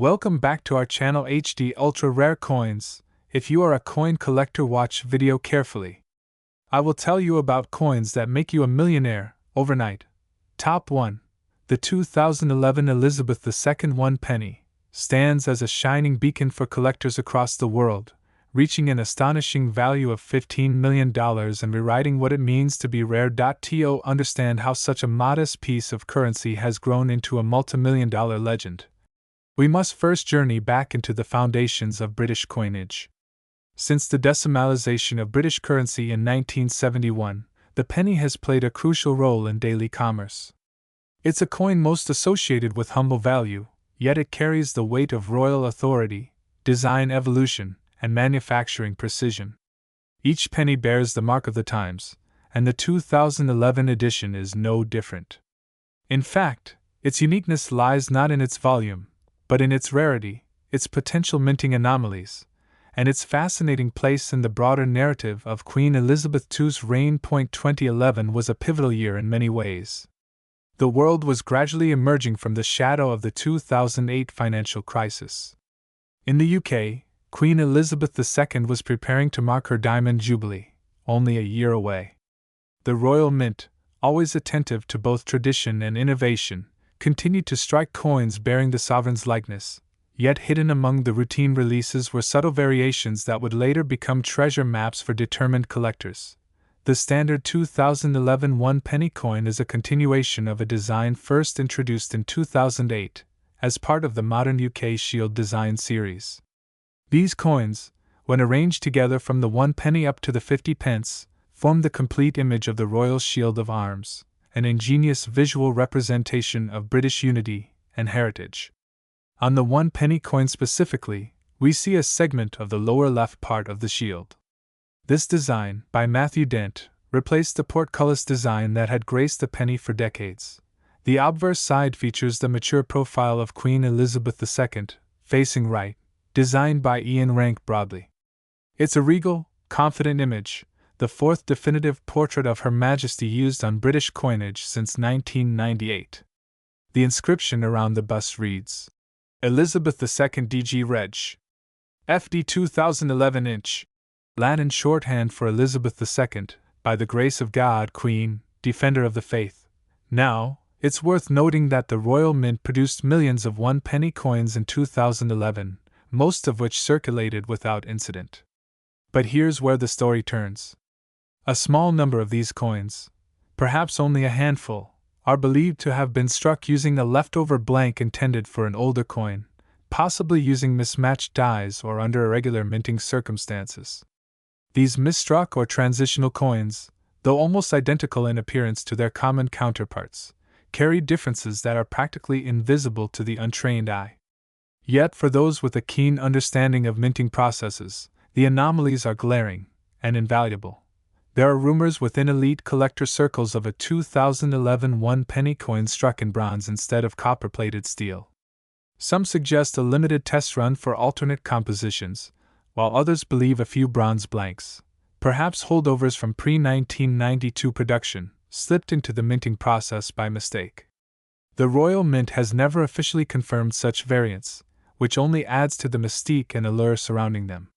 Welcome back to our channel HD Ultra Rare Coins. If you are a coin collector, watch video carefully. I will tell you about coins that make you a millionaire overnight. Top 1. The 2011 Elizabeth II 1 penny stands as a shining beacon for collectors across the world, reaching an astonishing value of $15 million and rewriting what it means to be rare. To understand how such a modest piece of currency has grown into a multi-million-dollar legend, we must first journey back into the foundations of British coinage. Since the decimalization of British currency in 1971, the penny has played a crucial role in daily commerce. It's a coin most associated with humble value, yet it carries the weight of royal authority, design evolution, and manufacturing precision. Each penny bears the mark of the times, and the 2011 edition is no different. In fact, its uniqueness lies not in its volume, but in its rarity, its potential minting anomalies, and its fascinating place in the broader narrative of Queen Elizabeth II's reign. 2011 was a pivotal year in many ways. The world was gradually emerging from the shadow of the 2008 financial crisis. In the UK, Queen Elizabeth II was preparing to mark her Diamond Jubilee, only a year away. The Royal Mint, always attentive to both tradition and innovation, continued to strike coins bearing the sovereign's likeness, yet hidden among the routine releases were subtle variations that would later become treasure maps for determined collectors. The standard 2011 1 penny coin is a continuation of a design first introduced in 2008, as part of the modern UK Shield design series. These coins, when arranged together from the 1 penny up to the 50 pence, form the complete image of the Royal Shield of Arms, an ingenious visual representation of British unity and heritage. On the 1 penny coin specifically, we see a segment of the lower left part of the shield. This design, by Matthew Dent, replaced the portcullis design that had graced the penny for decades. The obverse side features the mature profile of Queen Elizabeth II, facing right, designed by Ian Rank Broadley. It's a regal, confident image, the fourth definitive portrait of Her Majesty used on British coinage since 1998. The inscription around the bust reads, Elizabeth II DG Reg. FD 2011 inch. Latin shorthand for Elizabeth II, by the grace of God, Queen, Defender of the Faith. Now, it's worth noting that the Royal Mint produced millions of 1 penny coins in 2011, most of which circulated without incident. But here's where the story turns. A small number of these coins, perhaps only a handful, are believed to have been struck using a leftover blank intended for an older coin, possibly using mismatched dies or under irregular minting circumstances. These misstruck or transitional coins, though almost identical in appearance to their common counterparts, carry differences that are practically invisible to the untrained eye. Yet for those with a keen understanding of minting processes, the anomalies are glaring and invaluable. There are rumors within elite collector circles of a 2011 1 penny coin struck in bronze instead of copper-plated steel. Some suggest a limited test run for alternate compositions, while others believe a few bronze blanks, perhaps holdovers from pre-1992 production, slipped into the minting process by mistake. The Royal Mint has never officially confirmed such variants, which only adds to the mystique and allure surrounding them.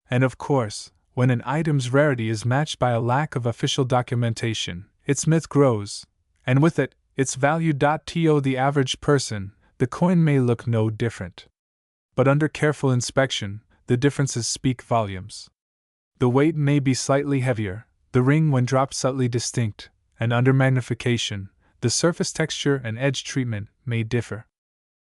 And of course, when an item's rarity is matched by a lack of official documentation, its myth grows, and with it, its value. To the average person, the coin may look no different. But under careful inspection, the differences speak volumes. The weight may be slightly heavier, the ring when dropped subtly distinct, and under magnification, the surface texture and edge treatment may differ.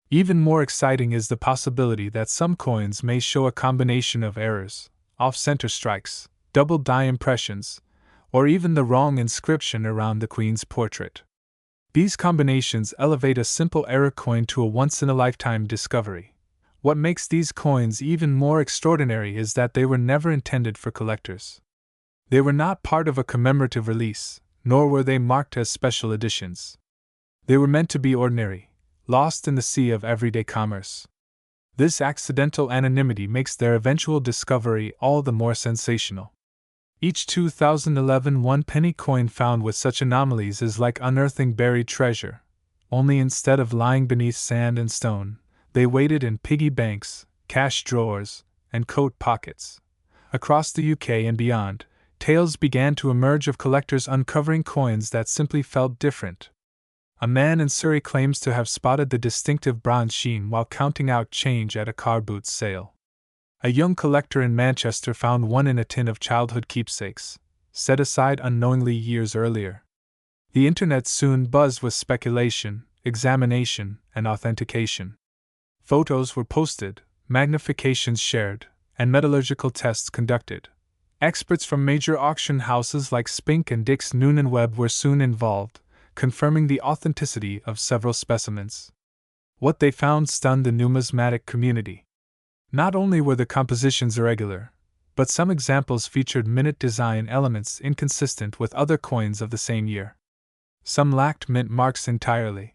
Even more exciting is the possibility that some coins may show a combination of errors, off-center strikes, double die impressions, or even the wrong inscription around the Queen's portrait. These combinations elevate a simple error coin to a once-in-a-lifetime discovery. What makes these coins even more extraordinary is that they were never intended for collectors. They were not part of a commemorative release, nor were they marked as special editions. They were meant to be ordinary, lost in the sea of everyday commerce. This accidental anonymity makes their eventual discovery all the more sensational. Each 2011 1 penny coin found with such anomalies is like unearthing buried treasure, only instead of lying beneath sand and stone, They waited in piggy banks, cash drawers, and coat pockets. Across the UK and beyond, tales began to emerge of collectors uncovering coins that simply felt different. A man in Surrey claims to have spotted the distinctive bronze sheen while counting out change at a car boot sale. A young collector in Manchester found one in a tin of childhood keepsakes, set aside unknowingly years earlier. The internet soon buzzed with speculation, examination, and authentication. Photos were posted, magnifications shared, and metallurgical tests conducted. Experts from major auction houses like Spink and Dix Noonan Webb were soon involved, confirming the authenticity of several specimens. What they found stunned the numismatic community. Not only were the compositions irregular, but some examples featured minute design elements inconsistent with other coins of the same year. Some lacked mint marks entirely.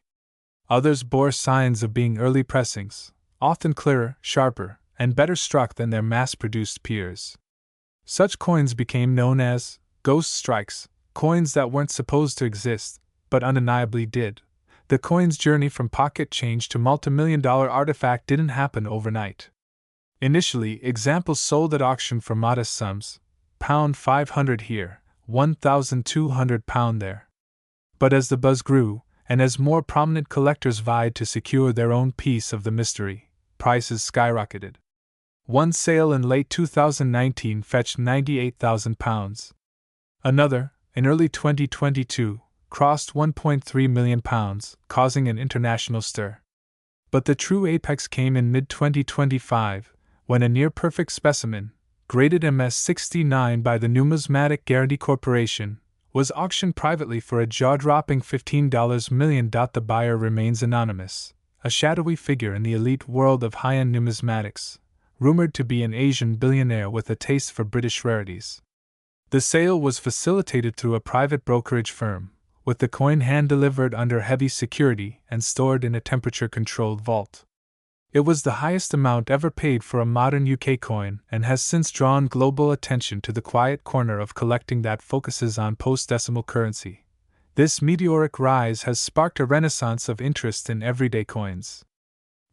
Others bore signs of being early pressings, often clearer, sharper, and better struck than their mass-produced peers. Such coins became known as ghost strikes, coins that weren't supposed to exist, but undeniably did. The coin's journey from pocket change to multimillion-dollar artifact didn't happen overnight. Initially, examples sold at auction for modest sums, £500 here, £1,200 there. But as the buzz grew, and as more prominent collectors vied to secure their own piece of the mystery, prices skyrocketed. One sale in late 2019 fetched £98,000. Another, in early 2022, crossed £1.3 million, causing an international stir. But the true apex came in mid-2025, when a near-perfect specimen, graded MS69 by the Numismatic Guarantee Corporation, was auctioned privately for a jaw-dropping $15 million. The buyer remains anonymous, a shadowy figure in the elite world of high-end numismatics, rumored to be an Asian billionaire with a taste for British rarities. The sale was facilitated through a private brokerage firm, with the coin hand-delivered under heavy security and stored in a temperature-controlled vault. It was the highest amount ever paid for a modern UK coin and has since drawn global attention to the quiet corner of collecting that focuses on post-decimal currency. This meteoric rise has sparked a renaissance of interest in everyday coins.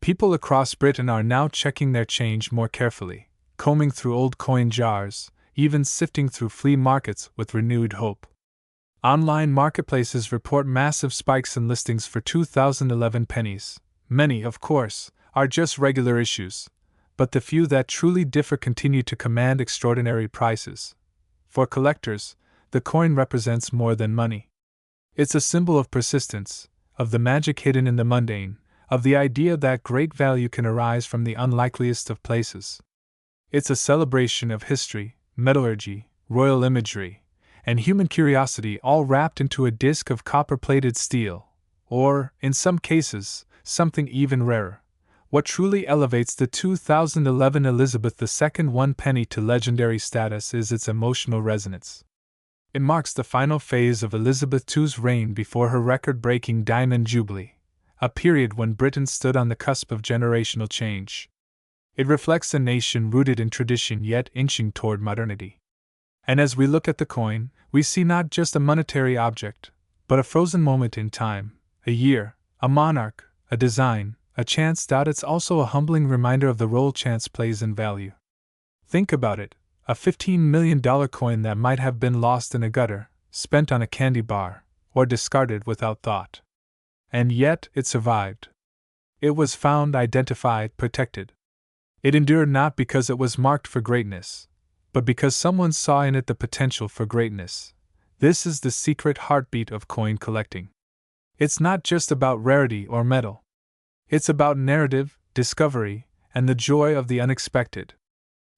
People across Britain are now checking their change more carefully, combing through old coin jars, even sifting through flea markets with renewed hope. Online marketplaces report massive spikes in listings for 2011 pennies. Many, of course, are just regular issues, but the few that truly differ continue to command extraordinary prices. For collectors, the coin represents more than money. It's a symbol of persistence, of the magic hidden in the mundane, of the idea that great value can arise from the unlikeliest of places. It's a celebration of history, metallurgy, royal imagery, and human curiosity all wrapped into a disc of copper-plated steel, or, in some cases, something even rarer. What truly elevates the 2011 Elizabeth II 1 penny to legendary status is its emotional resonance. It marks the final phase of Elizabeth II's reign before her record-breaking Diamond Jubilee, a period when Britain stood on the cusp of generational change. It reflects a nation rooted in tradition yet inching toward modernity. And as we look at the coin, we see not just a monetary object, but a frozen moment in time, a year, a monarch, a design, a chance. It's also a humbling reminder of the role chance plays in value. Think about it, a $15 million coin that might have been lost in a gutter, spent on a candy bar, or discarded without thought. And yet it survived. It was found, identified, protected. It endured not because it was marked for greatness, but because someone saw in it the potential for greatness. This is the secret heartbeat of coin collecting. It's not just about rarity or metal. It's about narrative, discovery, and the joy of the unexpected.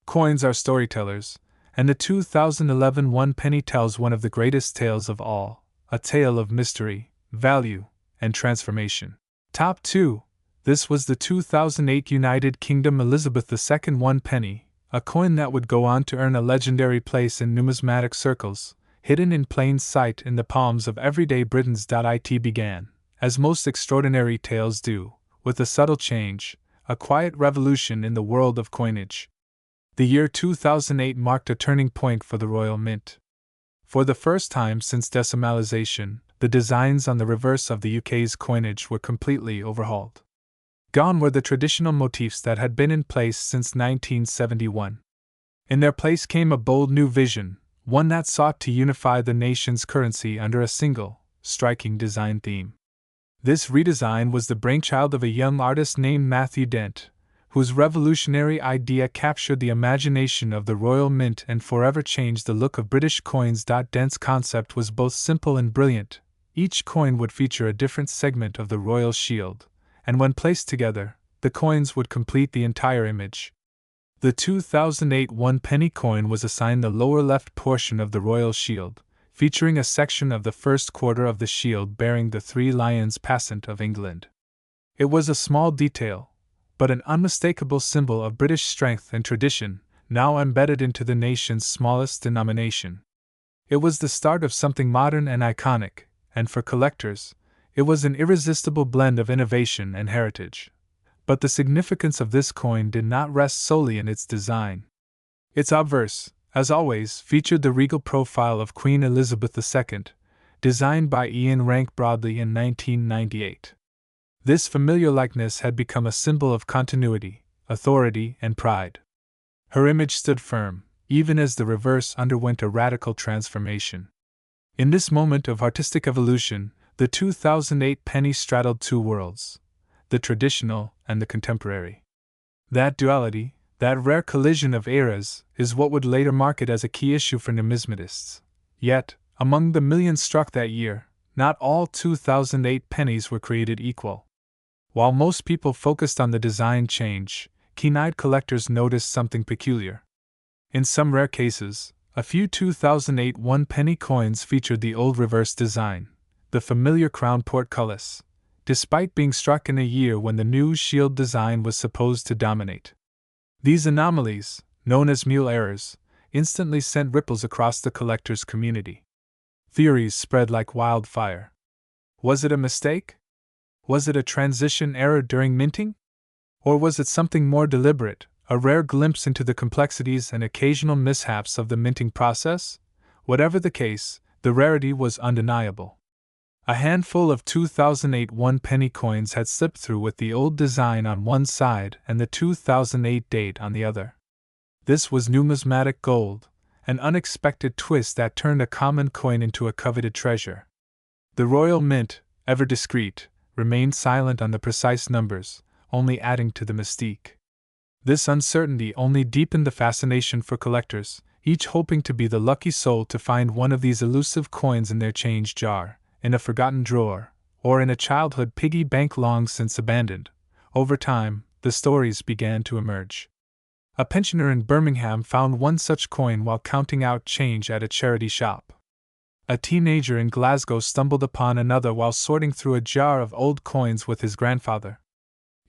Coins are storytellers, and the 2011 1 penny tells one of the greatest tales of all, a tale of mystery, value, and transformation. Top 2. This was the 2008 United Kingdom Elizabeth II 1 penny, a coin that would go on to earn a legendary place in numismatic circles, hidden in plain sight in the palms of everyday Britons. It began, as most extraordinary tales do, with a subtle change, a quiet revolution in the world of coinage. The year 2008 marked a turning point for the Royal Mint. For the first time since decimalization, the designs on the reverse of the UK's coinage were completely overhauled. Gone were the traditional motifs that had been in place since 1971. In their place came a bold new vision, one that sought to unify the nation's currency under a single, striking design theme. This redesign was the brainchild of a young artist named Matthew Dent, whose revolutionary idea captured the imagination of the Royal Mint and forever changed the look of British coins. Dent's concept was both simple and brilliant. Each coin would feature a different segment of the royal shield, and when placed together, the coins would complete the entire image. The 2008 one-penny coin was assigned the lower left portion of the royal shield, featuring a section of the first quarter of the shield bearing the 3 lions passant of England. It was a small detail, but an unmistakable symbol of British strength and tradition, now embedded into the nation's smallest denomination. It was the start of something modern and iconic, and for collectors, it was an irresistible blend of innovation and heritage. But the significance of this coin did not rest solely in its design. Its obverse, as always, featured the regal profile of Queen Elizabeth II, designed by Ian Rank Broadley in 1998. This familiar likeness had become a symbol of continuity, authority, and pride. Her image stood firm, even as the reverse underwent a radical transformation. In this moment of artistic evolution, the 2008 penny straddled 2 worlds, the traditional and the contemporary. That duality, that rare collision of eras, is what would later mark it as a key issue for numismatists. Yet, among the millions struck that year, not all 2008 pennies were created equal. While most people focused on the design change, keen-eyed collectors noticed something peculiar. In some rare cases, a few 2008 one-penny coins featured the old reverse design, the familiar crown portcullis, despite being struck in a year when the new shield design was supposed to dominate. These anomalies, known as mule errors, instantly sent ripples across the collectors' community. Theories spread like wildfire. Was it a mistake? Was it a transition error during minting? Or was it something more deliberate, a rare glimpse into the complexities and occasional mishaps of the minting process? Whatever the case, the rarity was undeniable. A handful of 2008 one-penny coins had slipped through with the old design on one side and the 2008 date on the other. This was numismatic gold, an unexpected twist that turned a common coin into a coveted treasure. The Royal Mint, ever discreet, remained silent on the precise numbers, only adding to the mystique. This uncertainty only deepened the fascination for collectors, each hoping to be the lucky soul to find one of these elusive coins in their change jar, in a forgotten drawer, or in a childhood piggy bank long since abandoned. Over time, the stories began to emerge. A pensioner in Birmingham found one such coin while counting out change at a charity shop. A teenager in Glasgow stumbled upon another while sorting through a jar of old coins with his grandfather.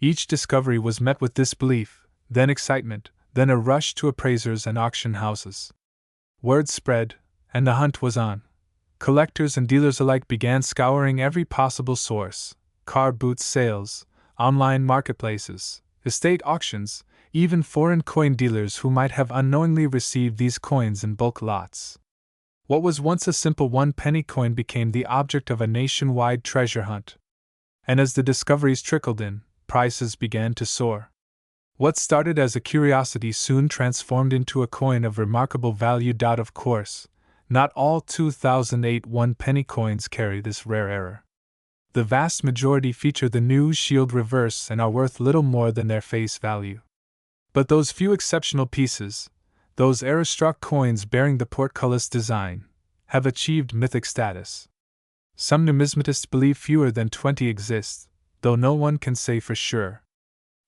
Each discovery was met with disbelief, then excitement, then a rush to appraisers and auction houses. Word spread, and the hunt was on. Collectors and dealers alike began scouring every possible source: car boot sales, online marketplaces, estate auctions, even foreign coin dealers who might have unknowingly received these coins in bulk lots. What was once a simple one-penny coin became the object of a nationwide treasure hunt. And as the discoveries trickled in, prices began to soar. What started as a curiosity soon transformed into a coin of remarkable value. Of course, not all 2008 one-penny coins carry this rare error. The vast majority feature the new shield reverse and are worth little more than their face value. But those few exceptional pieces, those error-struck coins bearing the portcullis design, have achieved mythic status. Some numismatists believe fewer than 20 exist, though no one can say for sure.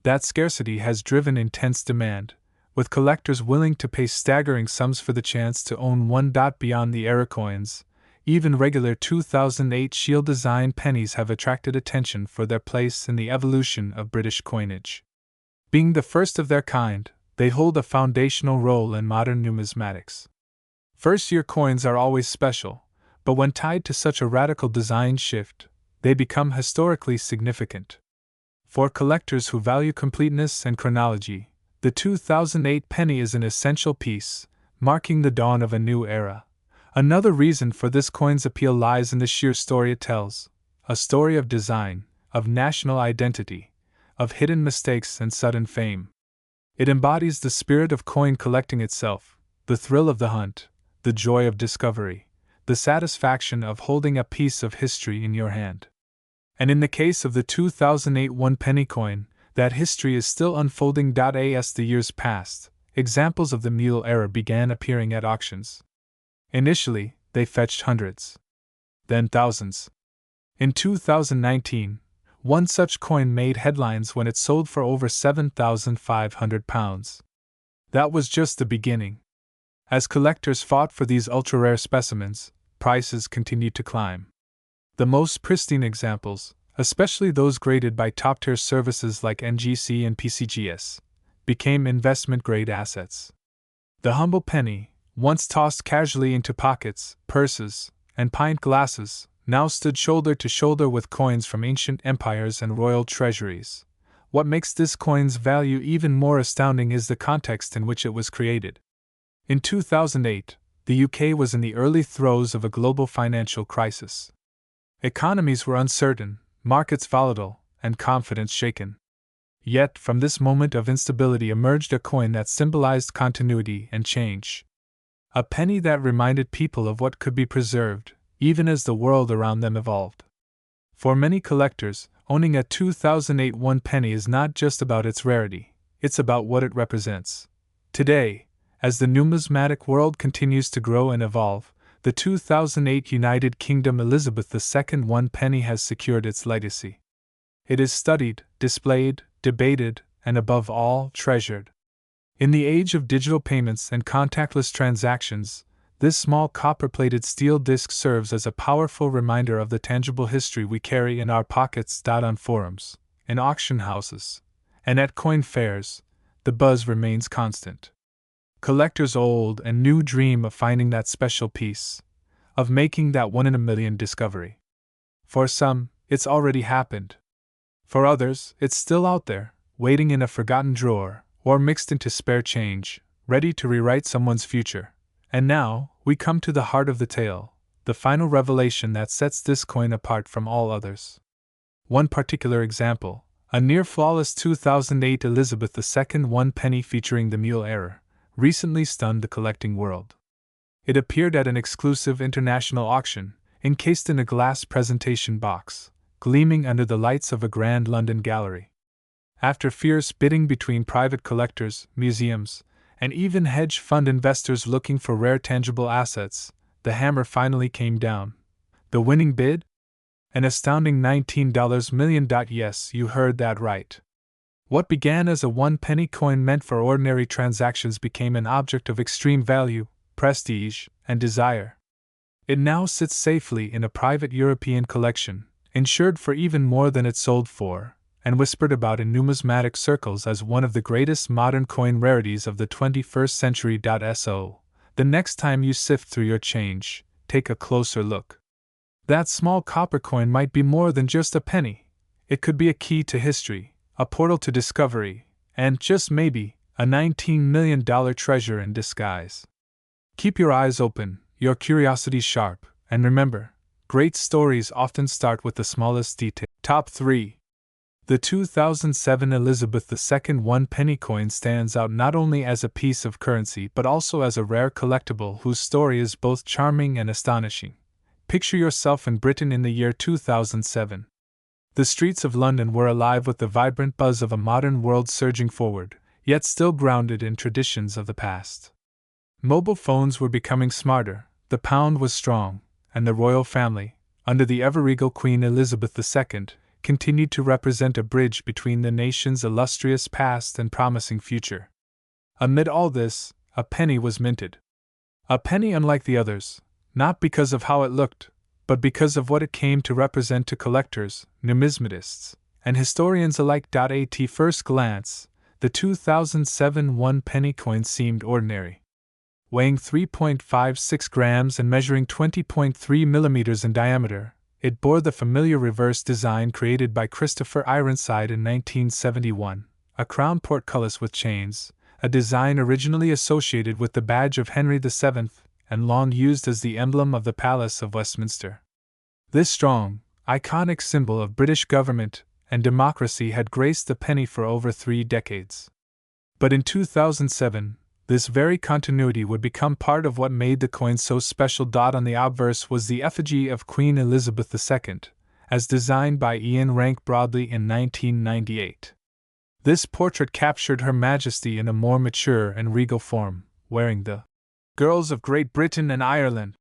That scarcity has driven intense demand, with collectors willing to pay staggering sums for the chance to own one. Beyond the error coins, even regular 2008 shield design pennies have attracted attention for their place in the evolution of British coinage. Being the first of their kind, they hold a foundational role in modern numismatics. First-year coins are always special, but when tied to such a radical design shift, they become historically significant. For collectors who value completeness and chronology, the 2008 penny is an essential piece, marking the dawn of a new era. Another reason for this coin's appeal lies in the sheer story it tells, a story of design, of national identity, of hidden mistakes and sudden fame. It embodies the spirit of coin collecting itself, the thrill of the hunt, the joy of discovery, the satisfaction of holding a piece of history in your hand. And in the case of the 2008 one-penny coin, that history is still unfolding. As the years passed, examples of the mule era began appearing at auctions. Initially, they fetched hundreds, then thousands. In 2019, one such coin made headlines when it sold for over £7,500. That was just the beginning. As collectors fought for these ultra-rare specimens, prices continued to climb. The most pristine examples, especially those graded by top-tier services like NGC and PCGS, became investment-grade assets. The humble penny, once tossed casually into pockets, purses, and pint glasses, now stood shoulder to shoulder with coins from ancient empires and royal treasuries. What makes this coin's value even more astounding is the context in which it was created. In 2008, the UK was in the early throes of a global financial crisis. Economies were uncertain, markets volatile, and confidence shaken. Yet, from this moment of instability emerged a coin that symbolized continuity and change. A penny that reminded people of what could be preserved, even as the world around them evolved. For many collectors, owning a 2008 one penny is not just about its rarity, it's about what it represents. Today, as the numismatic world continues to grow and evolve, the 2008 United Kingdom Elizabeth II one penny has secured its legacy. It is studied, displayed, debated, and above all, treasured. In the age of digital payments and contactless transactions, this small copper-plated steel disc serves as a powerful reminder of the tangible history we carry in our pockets. On forums, in auction houses, and at coin fairs, the buzz remains constant. Collectors old and new dream of finding that special piece, of making that one-in-a-million discovery. For some, it's already happened. For others, it's still out there, waiting in a forgotten drawer, or mixed into spare change, ready to rewrite someone's future. And now, we come to the heart of the tale, the final revelation that sets this coin apart from all others. One particular example, a near-flawless 2008 Elizabeth II one penny featuring the mule era, recently stunned the collecting world. It appeared at an exclusive international auction, encased in a glass presentation box, gleaming under the lights of a grand London gallery. After fierce bidding between private collectors, museums, and even hedge fund investors looking for rare tangible assets, the hammer finally came down. The winning bid? An astounding $19 million. Yes, you heard that right. What began as a one-penny coin meant for ordinary transactions became an object of extreme value, prestige, and desire. It now sits safely in a private European collection, insured for even more than it sold for, and whispered about in numismatic circles as one of the greatest modern coin rarities of the 21st century. So, the next time you sift through your change, take a closer look. That small copper coin might be more than just a penny. It could be a key to history, a portal to discovery, and, just maybe, a $19 million treasure in disguise. Keep your eyes open, your curiosity sharp, and remember, great stories often start with the smallest detail. Top 3. The 2007 Elizabeth II one penny coin stands out not only as a piece of currency but also as a rare collectible whose story is both charming and astonishing. Picture yourself in Britain in the year 2007. The streets of London were alive with the vibrant buzz of a modern world surging forward, yet still grounded in traditions of the past. Mobile phones were becoming smarter, the pound was strong, and the royal family, under the ever-regal Queen Elizabeth II, continued to represent a bridge between the nation's illustrious past and promising future. Amid all this, a penny was minted. A penny unlike the others, not because of how it looked, but because of what it came to represent to collectors, numismatists, and historians alike. At first glance, the 2007 one penny coin seemed ordinary. Weighing 3.56 grams and measuring 20.3 millimeters in diameter, it bore the familiar reverse design created by Christopher Ironside in 1971, a crown portcullis with chains, a design originally associated with the badge of Henry VII and long used as the emblem of the Palace of Westminster. This strong, iconic symbol of British government and democracy had graced the penny for over 3 decades. But in 2007, this very continuity would become part of what made the coin so special. On the obverse was the effigy of Queen Elizabeth II, as designed by Ian Rank Broadley in 1998. This portrait captured Her Majesty in a more mature and regal form, wearing the Girls of Great Britain and Ireland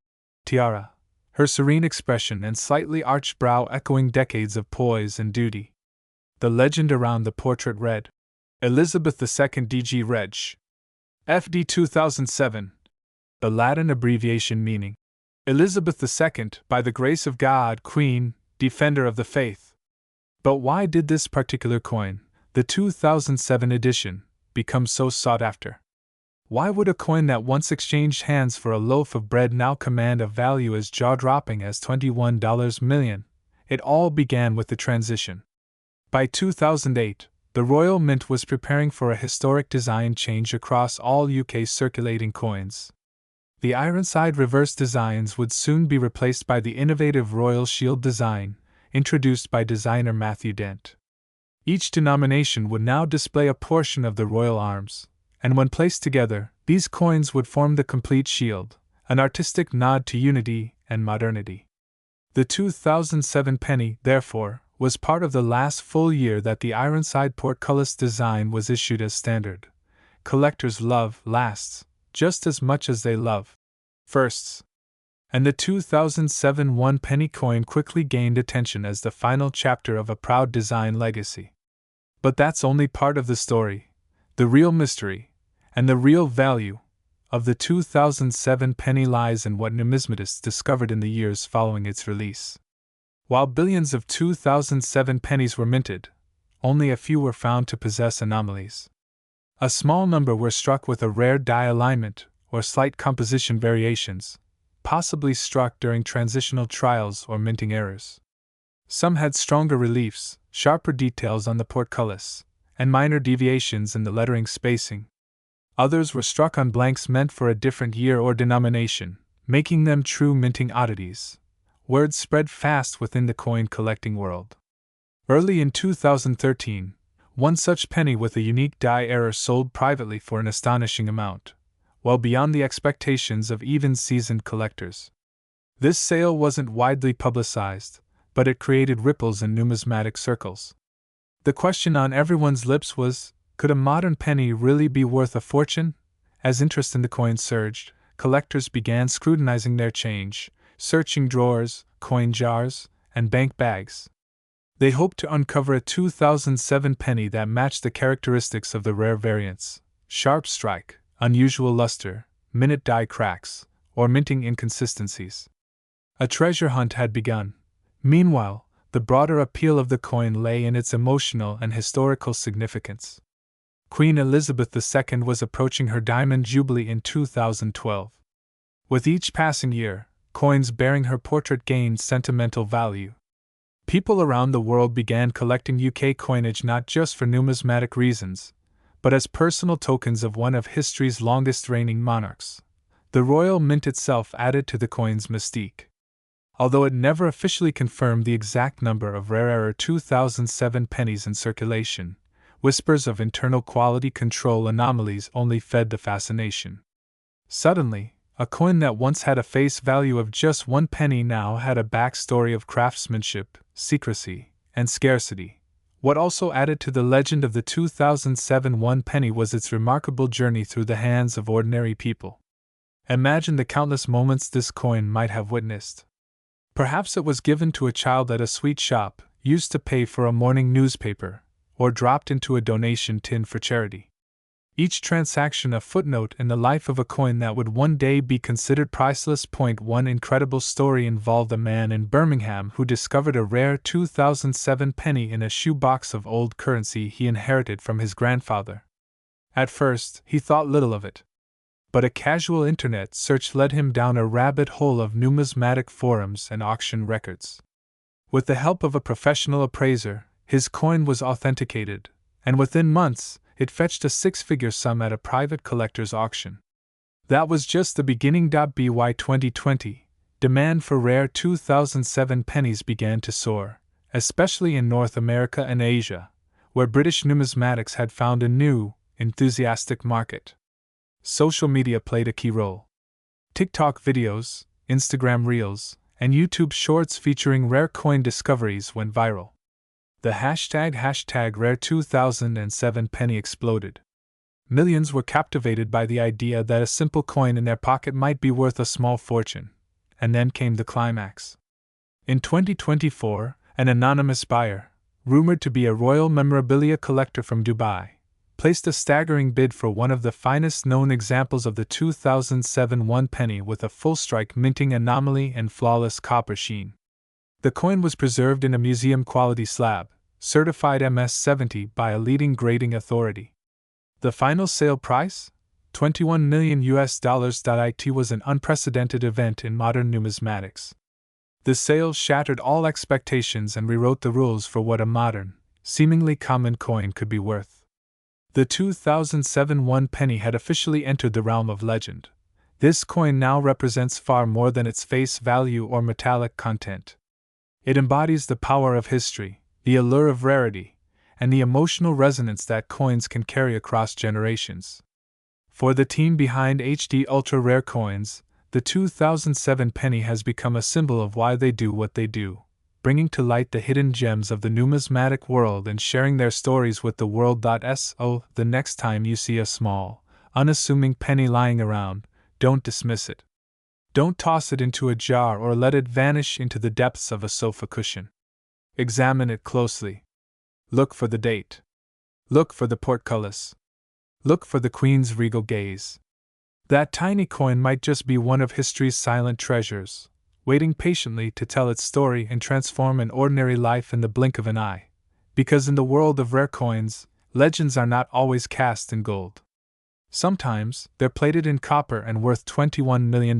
tiara, her serene expression and slightly arched brow echoing decades of poise and duty. The legend around the portrait read, Elizabeth II DG Reg. FD 2007. The Latin abbreviation meaning, Elizabeth II, by the grace of God, Queen, Defender of the Faith. But why did this particular coin, the 2007 edition, become so sought after? Why would a coin that once exchanged hands for a loaf of bread now command a value as jaw-dropping as $21 million? It all began with the transition. By 2008, the Royal Mint was preparing for a historic design change across all UK circulating coins. The Ironside reverse designs would soon be replaced by the innovative Royal Shield design, introduced by designer Matthew Dent. Each denomination would now display a portion of the royal arms, and when placed together, these coins would form the complete shield, an artistic nod to unity and modernity. The 2007 penny, therefore, was part of the last full year that the Ironside portcullis design was issued as standard. Collectors love lasts just as much as they love firsts. And the 2007 one penny coin quickly gained attention as the final chapter of a proud design legacy. But that's only part of the story. The real mystery, and the real value, of the 2007 penny lies in what numismatists discovered in the years following its release. While billions of 2007 pennies were minted, only a few were found to possess anomalies. A small number were struck with a rare die alignment or slight composition variations, possibly struck during transitional trials or minting errors. Some had stronger reliefs, sharper details on the portcullis, and minor deviations in the lettering spacing. Others were struck on blanks meant for a different year or denomination, making them true minting oddities. Word spread fast within the coin collecting world. Early in 2013, one such penny with a unique die error sold privately for an astonishing amount, well beyond the expectations of even seasoned collectors. This sale wasn't widely publicized, but it created ripples in numismatic circles. The question on everyone's lips was, could a modern penny really be worth a fortune? As interest in the coin surged, collectors began scrutinizing their change, searching drawers, coin jars, and bank bags. They hoped to uncover a 2007 penny that matched the characteristics of the rare variants: sharp strike, unusual luster, minute die cracks, or minting inconsistencies. A treasure hunt had begun. Meanwhile, the broader appeal of the coin lay in its emotional and historical significance. Queen Elizabeth II was approaching her Diamond Jubilee in 2012. With each passing year, coins bearing her portrait gained sentimental value. People around the world began collecting UK coinage not just for numismatic reasons, but as personal tokens of one of history's longest reigning monarchs. The Royal Mint itself added to the coin's mystique. Although it never officially confirmed the exact number of rarer 2007 pennies in circulation, whispers of internal quality control anomalies only fed the fascination. Suddenly, a coin that once had a face value of just 1 penny now had a backstory of craftsmanship, secrecy, and scarcity. What also added to the legend of the 2007 1 penny was its remarkable journey through the hands of ordinary people. Imagine the countless moments this coin might have witnessed. Perhaps it was given to a child at a sweet shop, used to pay for a morning newspaper, or dropped into a donation tin for charity. Each transaction a footnote in the life of a coin that would one day be considered priceless. One incredible story involved a man in Birmingham who discovered a rare 2007 penny in a shoebox of old currency he inherited from his grandfather. At first, he thought little of it. But a casual internet search led him down a rabbit hole of numismatic forums and auction records. With the help of a professional appraiser, his coin was authenticated, and within months, it fetched a 6-figure sum at a private collector's auction. That was just the beginning. By 2020, demand for rare 2007 pennies began to soar, especially in North America and Asia, where British numismatics had found a new, enthusiastic market. Social media played a key role. TikTok videos, Instagram Reels, and YouTube Shorts featuring rare coin discoveries went viral. The hashtag #Rare2007 penny exploded. Millions were captivated by the idea that a simple coin in their pocket might be worth a small fortune. And then came the climax. In 2024, an anonymous buyer, rumored to be a royal memorabilia collector from Dubai, placed a staggering bid for one of the finest known examples of the 2007 one penny with a full-strike minting anomaly and flawless copper sheen. The coin was preserved in a museum-quality slab, certified MS-70 by a leading grading authority. The final sale price? $21 million. It was an unprecedented event in modern numismatics. The sale shattered all expectations and rewrote the rules for what a modern, seemingly common coin could be worth. The 2007 one penny had officially entered the realm of legend. This coin now represents far more than its face value or metallic content. It embodies the power of history, the allure of rarity, and the emotional resonance that coins can carry across generations. For the team behind HD Ultra Rare Coins, the 2007 penny has become a symbol of why they do what they do, bringing to light the hidden gems of the numismatic world and sharing their stories with the world. So, the next time you see a small, unassuming penny lying around, don't dismiss it. Don't toss it into a jar or let it vanish into the depths of a sofa cushion. Examine it closely. Look for the date. Look for the portcullis. Look for the Queen's regal gaze. That tiny coin might just be one of history's silent treasures, waiting patiently to tell its story and transform an ordinary life in the blink of an eye. Because in the world of rare coins, legends are not always cast in gold. Sometimes, they're plated in copper and worth $21 million.